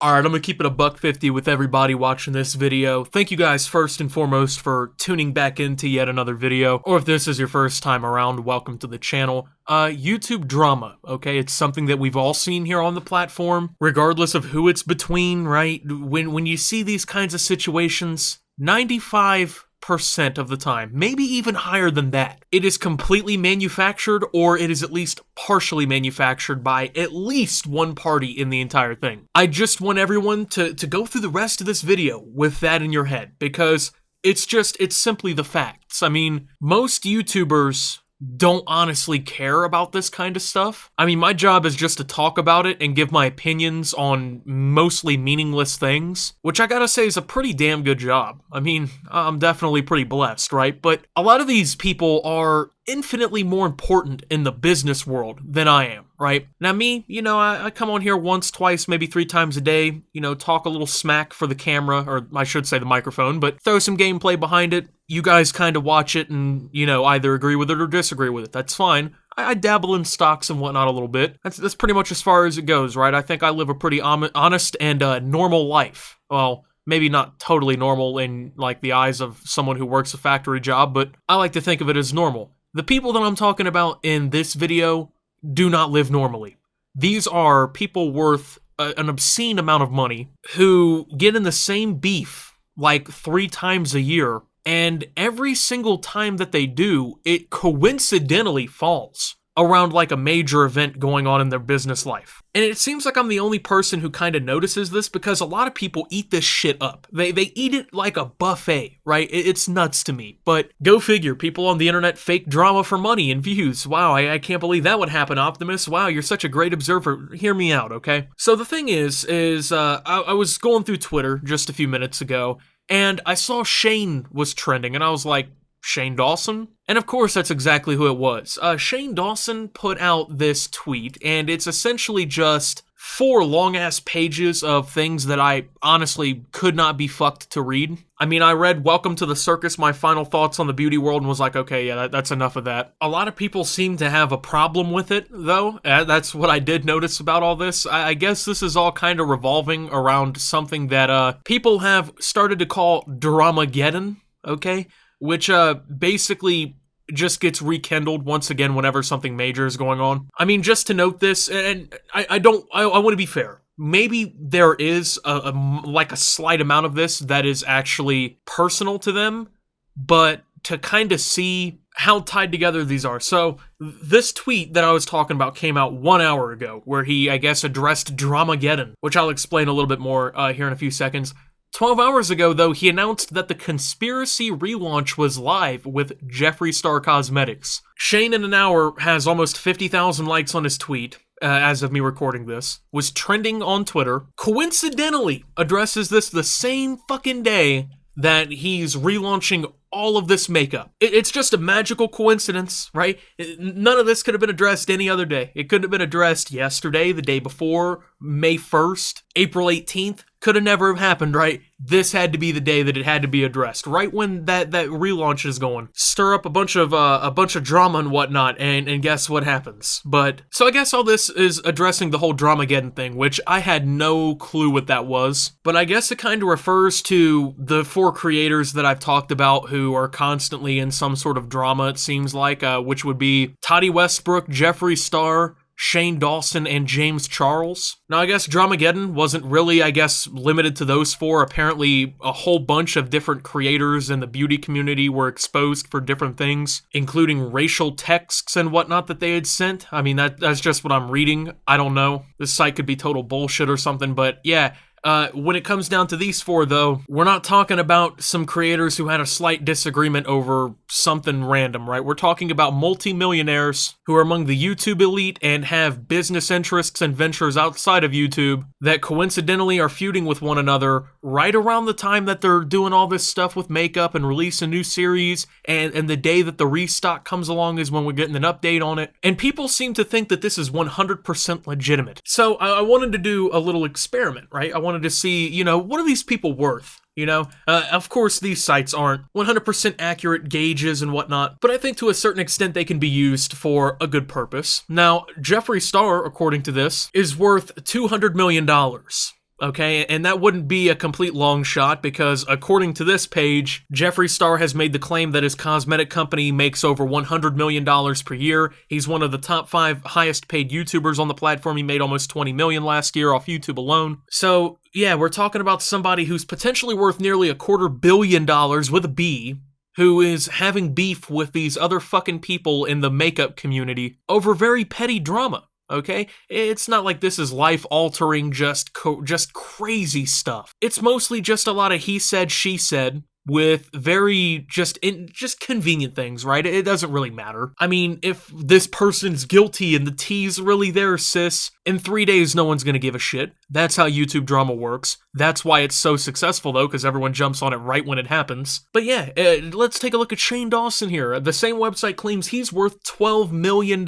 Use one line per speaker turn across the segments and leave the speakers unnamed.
Alright, I'm gonna keep it a $1.50 with everybody watching this video. Thank you guys first and foremost for tuning back into yet another video, or if this is your first time around, welcome to the channel. YouTube drama, okay? It's something that we've all seen here on the platform, regardless of who it's between, right? When you see these kinds of situations, 95% of the time, maybe even higher than that, it is completely manufactured, or it is at least partially manufactured by at least one party in the entire thing. I just want everyone to go through the rest of this video with that in your head, because it's simply the facts. I mean, most YouTubers don't honestly care about this kind of stuff. I mean, my job is just to talk about it and give my opinions on mostly meaningless things, which I gotta say is a pretty damn good job. I mean, I'm definitely pretty blessed, right? But a lot of these people are infinitely more important in the business world than I am, right? Now me, I come on here once, twice, maybe 3 times a day, talk a little smack for the camera, or I should say the microphone, but throw some gameplay behind it. You guys kind of watch it and, either agree with it or disagree with it. That's fine. I dabble in stocks and whatnot a little bit. That's pretty much as far as it goes, right? I think I live a pretty honest and normal life. Well, maybe not totally normal in, the eyes of someone who works a factory job, but I like to think of it as normal. The people that I'm talking about in this video do not live normally. These are people worth an obscene amount of money who get in the same beef 3 times a year, and every single time that they do, it coincidentally falls around a major event going on in their business life. And it seems like I'm the only person who kind of notices this, because a lot of people eat this shit up. They eat it like a buffet, right? It's nuts to me. But go figure, people on the internet fake drama for money and views. Wow, I can't believe that would happen, Optimus. Wow, you're such a great observer. Hear me out, okay? So the thing is I was going through Twitter just a few minutes ago, and I saw Shane was trending, and I was like, Shane Dawson? And of course, that's exactly who it was. Shane Dawson put out this tweet, and it's essentially just 4 long-ass pages of things that I honestly could not be fucked to read. I mean, I read Welcome to the Circus, my final thoughts on the beauty world, and was like, okay, yeah, that's enough of that. A lot of people seem to have a problem with it, though. That's what I did notice about all this. I guess this is all kind of revolving around something that people have started to call Dramageddon, okay? Which basically just gets rekindled once again whenever something major is going on. I mean, just to note this, and I want to be fair. Maybe there is a slight amount of this that is actually personal to them, but to kind of see how tied together these are. So this tweet that I was talking about came out 1 hour ago, where he, I guess, addressed Dramageddon, which I'll explain a little bit more here in a few seconds. 12 hours ago, though, he announced that the Conspiracy relaunch was live with Jeffree Star Cosmetics. Shane, in an hour, has almost 50,000 likes on his tweet, as of me recording this, was trending on Twitter, coincidentally addresses this the same fucking day that he's relaunching all of this makeup. It's just a magical coincidence, right? None of this could have been addressed any other day. It couldn't have been addressed yesterday, the day before, May 1st, April 18th. Could have never happened, right? This had to be the day that it had to be addressed, right when that relaunch is going. Stir up a bunch of drama and whatnot, and guess what happens? But so I guess all this is addressing the whole Dramageddon thing, which I had no clue what that was. But I guess it kind of refers to the 4 creators that I've talked about who are constantly in some sort of drama, it seems like, which would be Toddy Westbrook, Jeffree Star, Shane Dawson, and James Charles. Now, I guess Dramageddon wasn't really, limited to those 4. Apparently, a whole bunch of different creators in the beauty community were exposed for different things, including racial texts and whatnot that they had sent. I mean, that's just what I'm reading. I don't know. This site could be total bullshit or something, but yeah. When it comes down to these 4, though, we're not talking about some creators who had a slight disagreement over something random, right? We're talking about multi-millionaires who are among the YouTube elite and have business interests and ventures outside of YouTube that coincidentally are feuding with one another right around the time that they're doing all this stuff with makeup and release a new series, and the day that the restock comes along is when we're getting an update on it. And people seem to think that this is 100% legitimate. So I wanted to do a little experiment, right? I wanted to see, what are these people worth? Of course, these sites aren't 100% accurate gauges and whatnot, but I think to a certain extent they can be used for a good purpose. Now, Jeffree Star, according to this, is worth $200 million. okay? And that wouldn't be a complete long shot because according to this page, Jeffree Star has made the claim that his cosmetic company makes over $100 million per year. He's one of the top 5 highest paid YouTubers on the platform. He made almost $20 million last year off YouTube alone. So yeah, we're talking about somebody who's potentially worth nearly $250 million with a B, who is having beef with these other fucking people in the makeup community over very petty drama. Okay? It's not like this is life-altering, just crazy stuff. It's mostly just a lot of he said, she said, with very just convenient things, right? It doesn't really matter. I mean, if this person's guilty and the tea's really there, sis, in 3 days, no one's gonna give a shit. That's how YouTube drama works. That's why it's so successful, though, because everyone jumps on it right when it happens. But yeah, let's take a look at Shane Dawson here. The same website claims he's worth $12 million.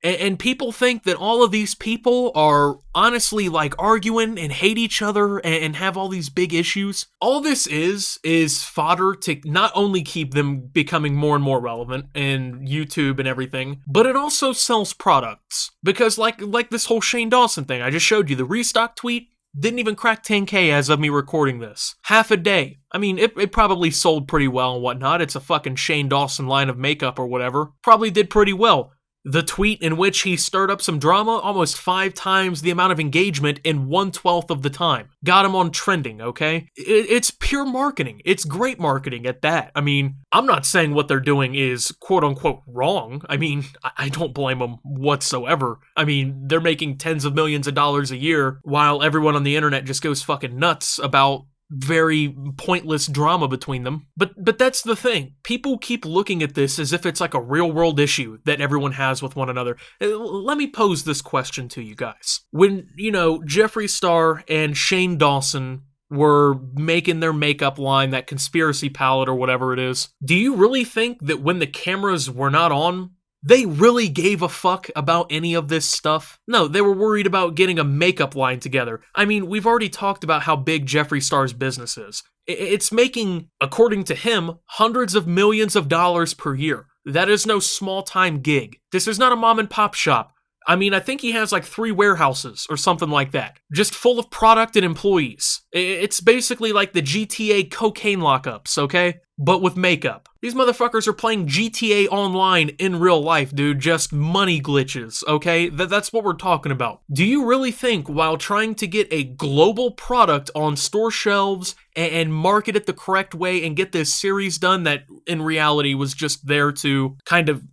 And people think that all of these people are honestly like arguing and hate each other and have all these big issues. All this is fodder to not only keep them becoming more and more relevant in YouTube and everything, but it also sells products. Because like this whole Shane Dawson thing, I just showed you the restock tweet, didn't even crack 10K as of me recording this. Half a day. I mean, it probably sold pretty well and whatnot. It's a fucking Shane Dawson line of makeup or whatever. Probably did pretty well. The tweet in which he stirred up some drama, almost 5 times the amount of engagement in 1/12 of the time. Got him on trending, okay? It's pure marketing. It's great marketing at that. I mean, I'm not saying what they're doing is quote-unquote wrong. I mean, I don't blame them whatsoever. I mean, they're making tens of millions of dollars a year while everyone on the internet just goes fucking nuts about very pointless drama between them. But that's the thing. People keep looking at this as if it's like a real world issue that everyone has with one another. Let me pose this question to you guys. When, Jeffree Star and Shane Dawson were making their makeup line, that conspiracy palette or whatever it is, do you really think that when the cameras were not on, they really gave a fuck about any of this stuff? No, they were worried about getting a makeup line together. I mean, we've already talked about how big Jeffree Star's business is. It's making, according to him, hundreds of millions of dollars per year. That is no small-time gig. This is not a mom-and-pop shop. I mean, I think he has like 3 warehouses or something like that, just full of product and employees. It's basically like the GTA cocaine lockups, okay? But with makeup. These motherfuckers are playing GTA Online in real life, dude. Just money glitches, okay? That's what we're talking about. Do you really think while trying to get a global product on store shelves and market it the correct way and get this series done that in reality was just there to kind of,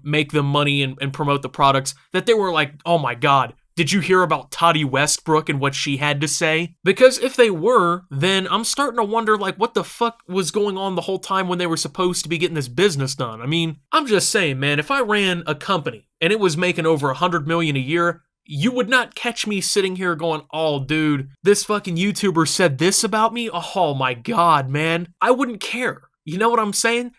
make them money and promote the products, that they were like, oh my god, did you hear about Toddy Westbrook and what she had to say? Because if they were, then I'm starting to wonder, like, what the fuck was going on the whole time when they were supposed to be getting this business done? I mean, I'm just saying, man, if I ran a company and it was making over $100 million a year, you would not catch me sitting here going, oh, dude, this fucking YouTuber said this about me? Oh my god, man. I wouldn't care. You know what I'm saying?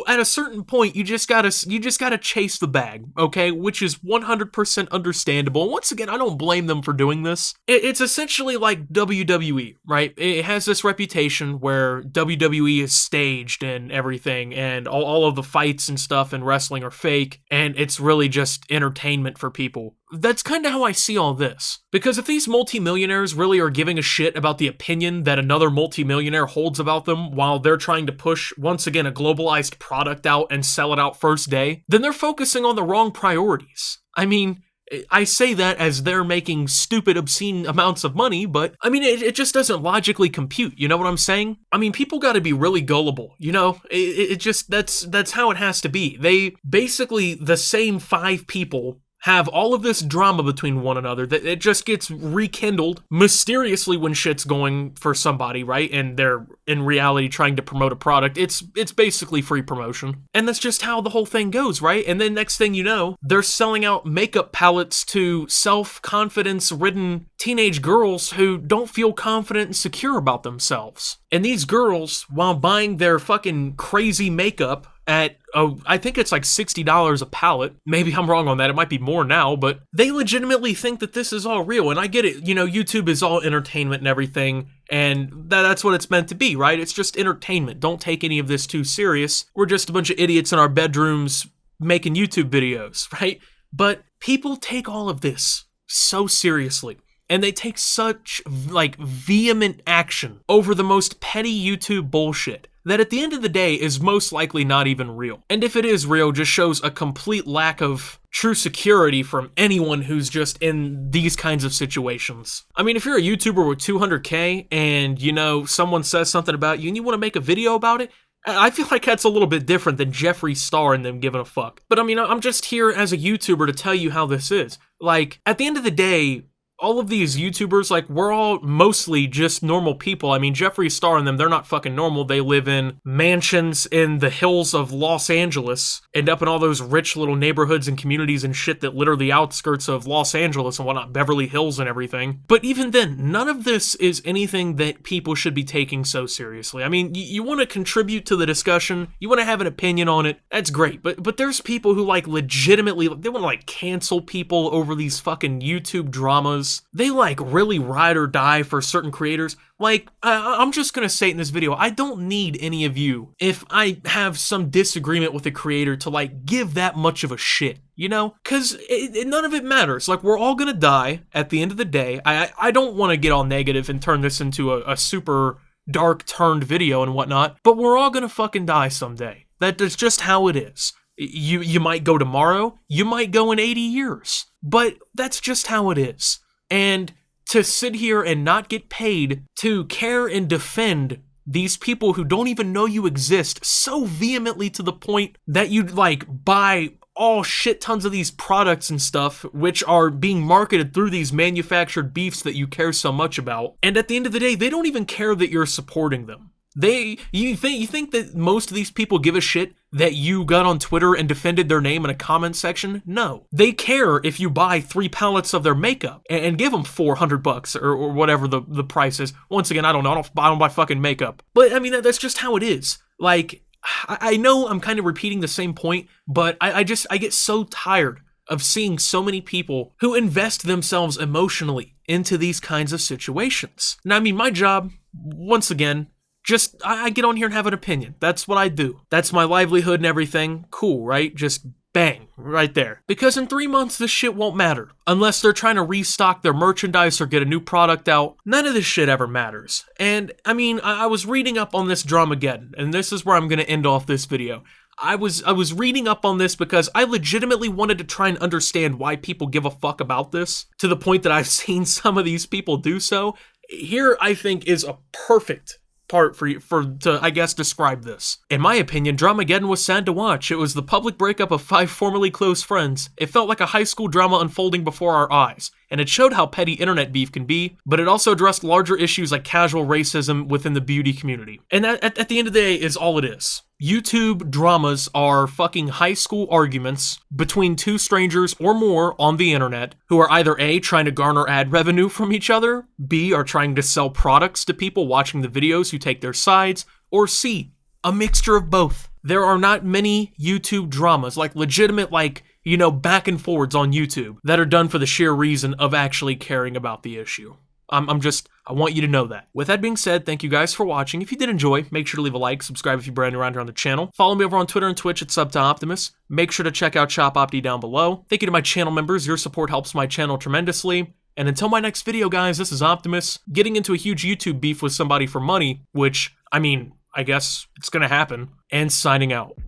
At a certain point, you just gotta chase the bag, okay? Which is 100% understandable. Once again, I don't blame them for doing this. It's essentially like WWE, right? It has this reputation where WWE is staged and everything, and all of the fights and stuff in wrestling are fake, and it's really just entertainment for people. That's kind of how I see all this. Because if these multimillionaires really are giving a shit about the opinion that another multimillionaire holds about them while they're trying to push, once again, a globalized product out and sell it out first day, then they're focusing on the wrong priorities. I mean, I say that as they're making stupid, obscene amounts of money, but I mean, it just doesn't logically compute. You know what I'm saying? I mean, people got to be really gullible. That's how it has to be. They basically, the same 5 people have all of this drama between one another that it just gets rekindled mysteriously when shit's going for somebody, right? And they're in reality trying to promote a product. It's basically free promotion. And that's just how the whole thing goes, right? And then next thing you know, they're selling out makeup palettes to self-confidence ridden teenage girls who don't feel confident and secure about themselves. And these girls, while buying their fucking crazy makeup at, I think it's like $60 a palette. Maybe I'm wrong on that. It might be more now, but they legitimately think that this is all real. And I get it. YouTube is all entertainment and everything. And that's what it's meant to be, right? It's just entertainment. Don't take any of this too serious. We're just a bunch of idiots in our bedrooms making YouTube videos, right? But people take all of this so seriously. and they take such, like, vehement action over the most petty YouTube bullshit that at the end of the day is most likely not even real. And if it is real, just shows a complete lack of true security from anyone who's just in these kinds of situations. I mean, if you're a YouTuber with 200K and, you know, someone says something about you and you want to make a video about it, I feel like that's a little bit different than Jeffree Star and them giving a fuck. But I mean, I'm just here as a YouTuber to tell you how this is. Like, at the end of the day, all of these YouTubers, like, we're all mostly just normal people. I mean, Jeffree Star and them, they're not fucking normal. They live in mansions in the hills of Los Angeles, end up in all those rich little neighborhoods and communities and shit that litter the outskirts of Los Angeles and whatnot, Beverly Hills and everything. But even then, none of this is anything that people should be taking so seriously. I mean, you want to contribute to the discussion, you want to have an opinion on it, that's great. But there's people who, like, legitimately, they want to, like, cancel people over these fucking YouTube dramas. They, like, really ride or die for certain creators. Like, I'm just gonna say it in this video, I don't need any of you, if I have some disagreement with a creator, to, like, give that much of a shit, you know? Because none of it matters. Like, we're all gonna die at the end of the day. I don't want to get all negative and turn this into a super dark turned video and whatnot, but we're all gonna fucking die someday. That's just how it is. You might go tomorrow, you might go in 80 years, but that's just how it is. And to sit here and not get paid to care and defend these people who don't even know you exist so vehemently to the point that you'd, like, buy all shit tons of these products and stuff which are being marketed through these manufactured beefs that you care so much about. And at the end of the day, they don't even care that you're supporting them. You think that most of these people give a shit that you got on Twitter and defended their name in a comment section? No. They care if you buy 3 pallets of their makeup and give them $400 or whatever the price is. Once again, I don't know. I don't buy fucking makeup. But I mean, that's just how it is. Like, I know I'm kind of repeating the same point, but I get so tired of seeing so many people who invest themselves emotionally into these kinds of situations. Now, I mean, my job, once again, just, I get on here and have an opinion. That's what I do. That's my livelihood and everything. Cool, right? Just bang, right there. Because in 3 months, this shit won't matter. Unless they're trying to restock their merchandise or get a new product out. None of this shit ever matters. And, I mean, I was reading up on this Dramageddon, and this is where I'm gonna end off this video. I was reading up on this because I legitimately wanted to try and understand why people give a fuck about this, to the point that I've seen some of these people do so. Here, I think, is a perfect part to I guess describe this. In my opinion, Dramageddon was sad to watch. It was the public breakup of 5 formerly close friends. It felt like a high school drama unfolding before our eyes, and it showed how petty internet beef can be, but it also addressed larger issues like casual racism within the beauty community. And that, at the end of the day, is all it is. YouTube dramas are fucking high school arguments between 2 strangers or more on the internet who are either A, trying to garner ad revenue from each other, B, are trying to sell products to people watching the videos who take their sides, or C, a mixture of both. There are not many YouTube dramas, like legitimate, like, you know, back and forwards on YouTube that are done for the sheer reason of actually caring about the issue. I want you to know that. With that being said, thank you guys for watching. If you did enjoy, make sure to leave a like, subscribe if you're brand new around here on the channel. Follow me over on Twitter and Twitch at SubToOptimus. Make sure to check out Chop Opti down below. Thank you to my channel members. Your support helps my channel tremendously. And until my next video, guys, this is Optimus, getting into a huge YouTube beef with somebody for money, which, I mean, I guess it's gonna happen, and signing out.